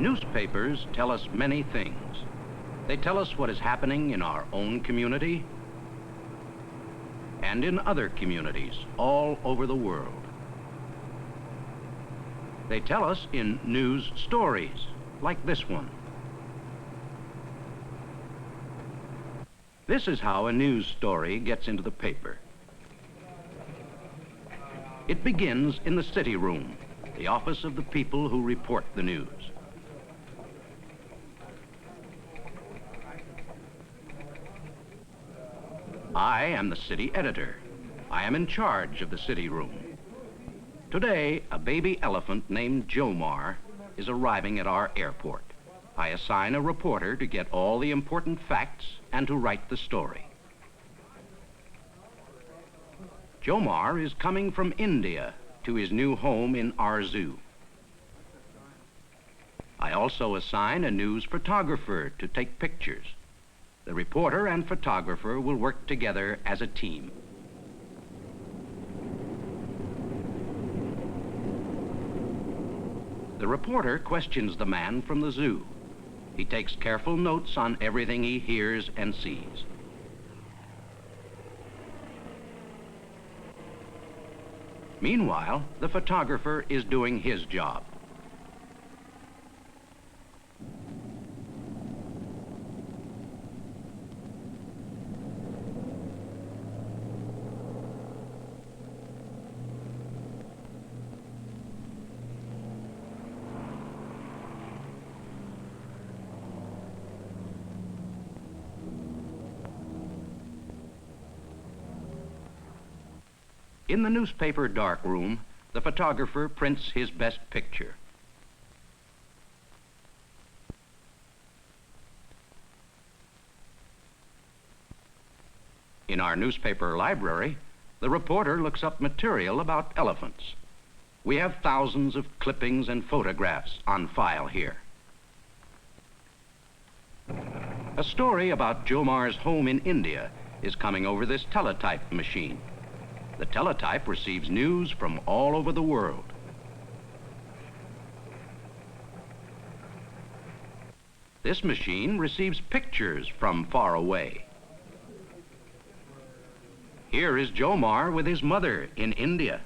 Newspapers tell us many things. They tell us what is happening in our own community and in other communities all over the world. They tell us in news stories, like this one. This is how a news story gets into the paper. It begins in the city room, the office of the people who report the news. I am the city editor. I am in charge of the city room. Today, a baby elephant named Jomar is arriving at our airport. I assign a reporter to get all the important facts and to write the story. Jomar is coming from India to his new home in our zoo. I also assign a news photographer to take pictures. The reporter and photographer will work together as a team. The reporter questions the man from the zoo. He takes careful notes on everything he hears and sees. Meanwhile, the photographer is doing his job. In the newspaper darkroom, the photographer prints his best picture. In our newspaper library, the reporter looks up material about elephants. We have thousands of clippings and photographs on file here. A story about Jomar's home in India is coming over this teletype machine. The teletype receives news from all over the world. This machine receives pictures from far away. Here is Jomar with his mother in India.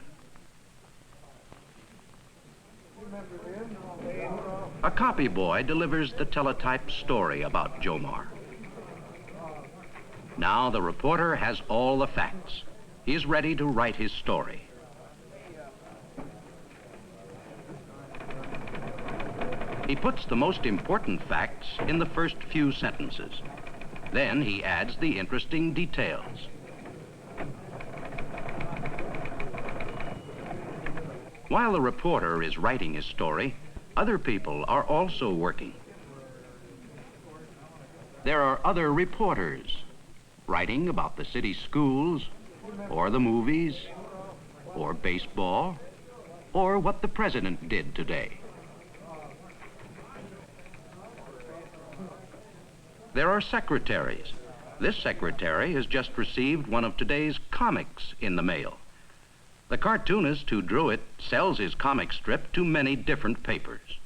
A copy boy delivers the teletype story about Jomar. Now the reporter has all the facts. He is ready to write his story. He puts the most important facts in the first few sentences. Then he adds the interesting details. While the reporter is writing his story, other people are also working. There are other reporters writing about the city schools, or the movies, or baseball, or what the president did today. There are secretaries. This secretary has just received one of today's comics in the mail. The cartoonist who drew it sells his comic strip to many different papers.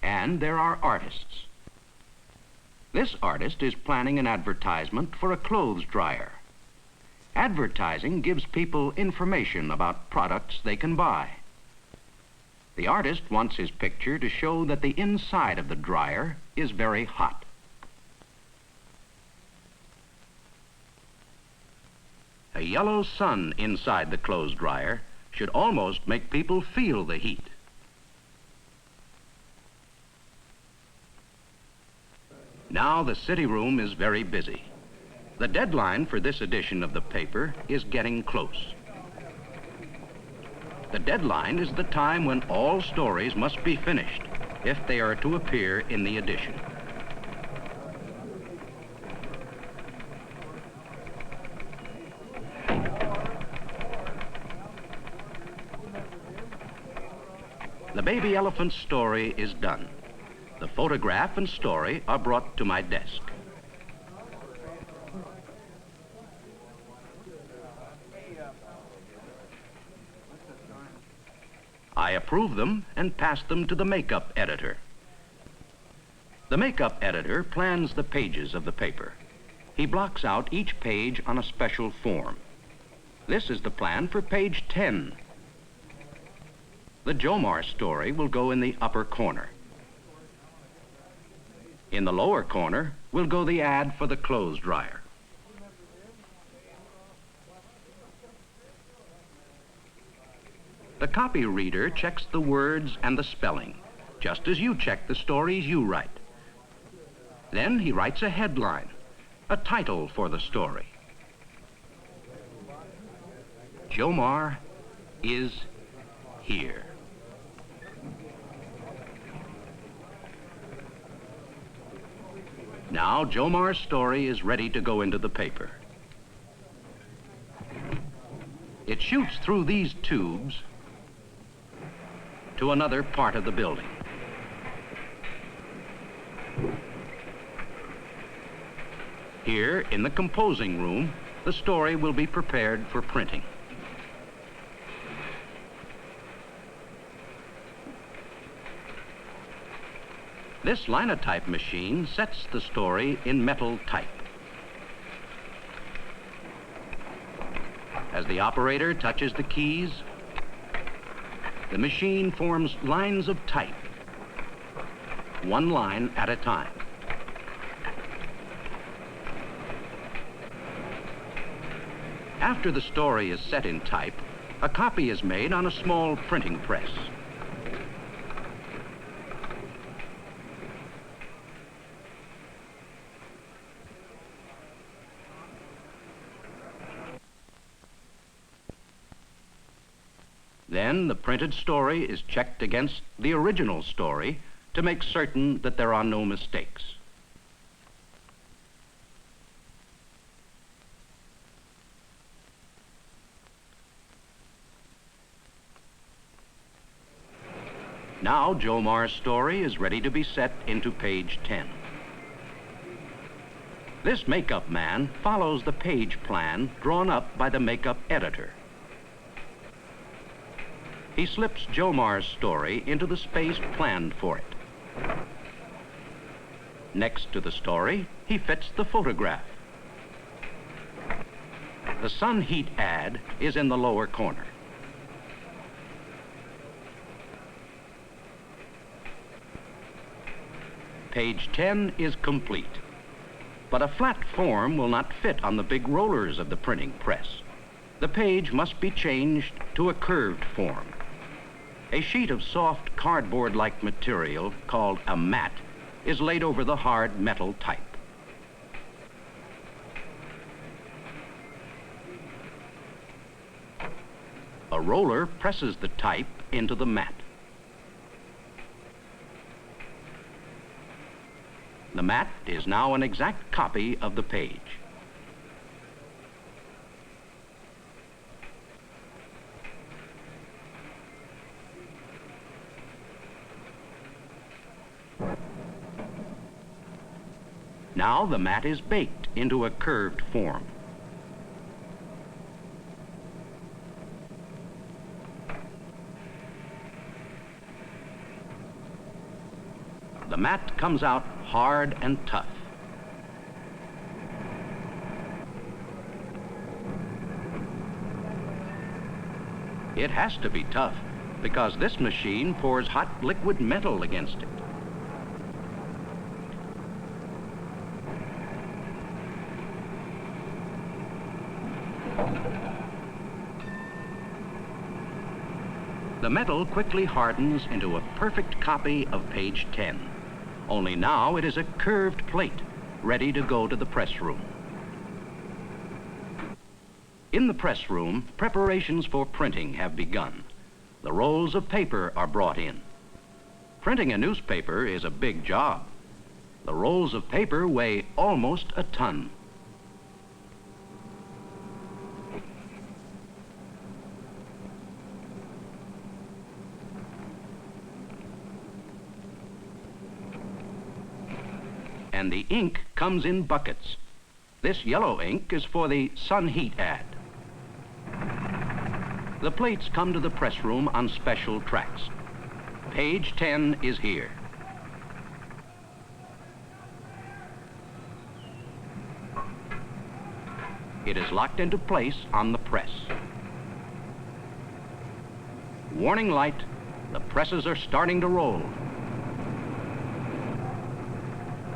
And there are artists. This artist is planning an advertisement for a clothes dryer. Advertising gives people information about products they can buy. The artist wants his picture to show that the inside of the dryer is very hot. A yellow sun inside the clothes dryer should almost make people feel the heat. Now the city room is very busy. The deadline for this edition of the paper is getting close. The deadline is the time when all stories must be finished if they are to appear in the edition. The baby elephant's story is done. The photograph and story are brought to my desk. I approve them and pass them to the makeup editor. The makeup editor plans the pages of the paper. He blocks out each page on a special form. This is the plan for page 10. The Jomar story will go in the upper corner. In the lower corner will go the ad for the clothes dryer. The copy reader checks the words and the spelling, just as you check the stories you write. Then he writes a headline, a title for the story. Jomar is here. Now Jomar's story is ready to go into the paper. It shoots through these tubes to another part of the building. Here, in the composing room, the story will be prepared for printing. This linotype machine sets the story in metal type. As the operator touches the keys, the machine forms lines of type, one line at a time. After the story is set in type, a copy is made on a small printing press. Then the printed story is checked against the original story to make certain that there are no mistakes. Now Jomar's story is ready to be set into page 10. This makeup man follows the page plan drawn up by the makeup editor. He slips Jomar's story into the space planned for it. Next to the story, he fits the photograph. The sun heat ad is in the lower corner. Page 10 is complete, but a flat form will not fit on the big rollers of the printing press. The page must be changed to a curved form. A sheet of soft cardboard-like material called a mat is laid over the hard metal type. A roller presses the type into the mat. The mat is now an exact copy of the page. Now the mat is baked into a curved form. The mat comes out hard and tough. It has to be tough because this machine pours hot liquid metal against it. The metal quickly hardens into a perfect copy of page 10. Only now it is a curved plate, ready to go to the press room. In the press room, preparations for printing have begun. The rolls of paper are brought in. Printing a newspaper is a big job. The rolls of paper weigh almost a ton. And the ink comes in buckets. This yellow ink is for the sun heat ad. The plates come to the press room on special tracks. Page 10 is here. It is locked into place on the press. Warning light, the presses are starting to roll.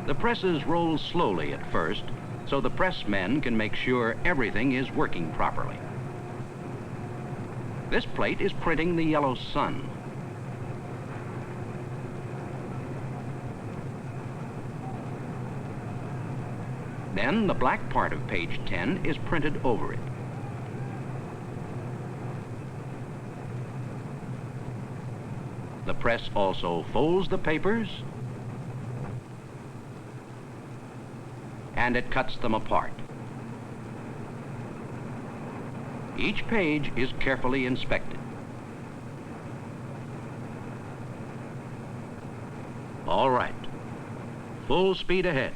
The presses roll slowly at first, so the pressmen can make sure everything is working properly. This plate is printing the yellow sun. Then the black part of page 10 is printed over it. The press also folds the papers and it cuts them apart. Each page is carefully inspected. All right, full speed ahead.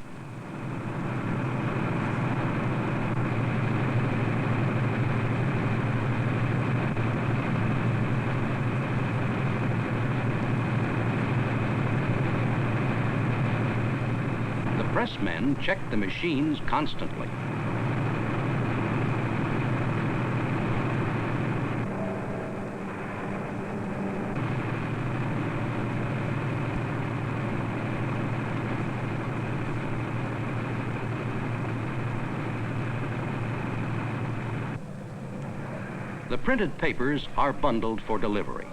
Pressmen check the machines constantly. The printed papers are bundled for delivery.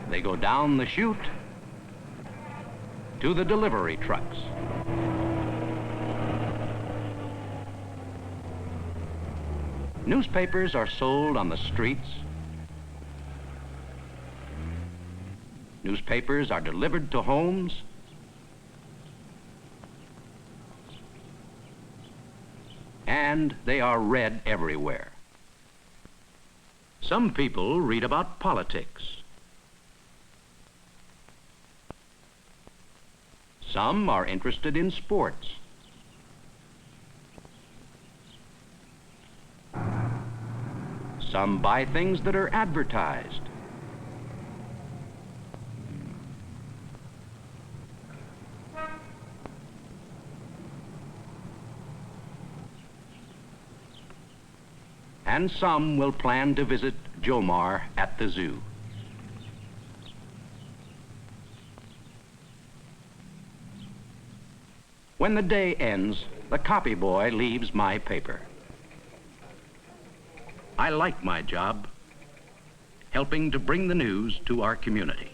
They go down the chute to the delivery trucks. Newspapers are sold on the streets. Newspapers are delivered to homes. And they are read everywhere. Some people read about politics. Some are interested in sports. Some buy things that are advertised. And some will plan to visit Jomar at the zoo. When the day ends, the copy boy leaves my paper. I like my job, helping to bring the news to our community.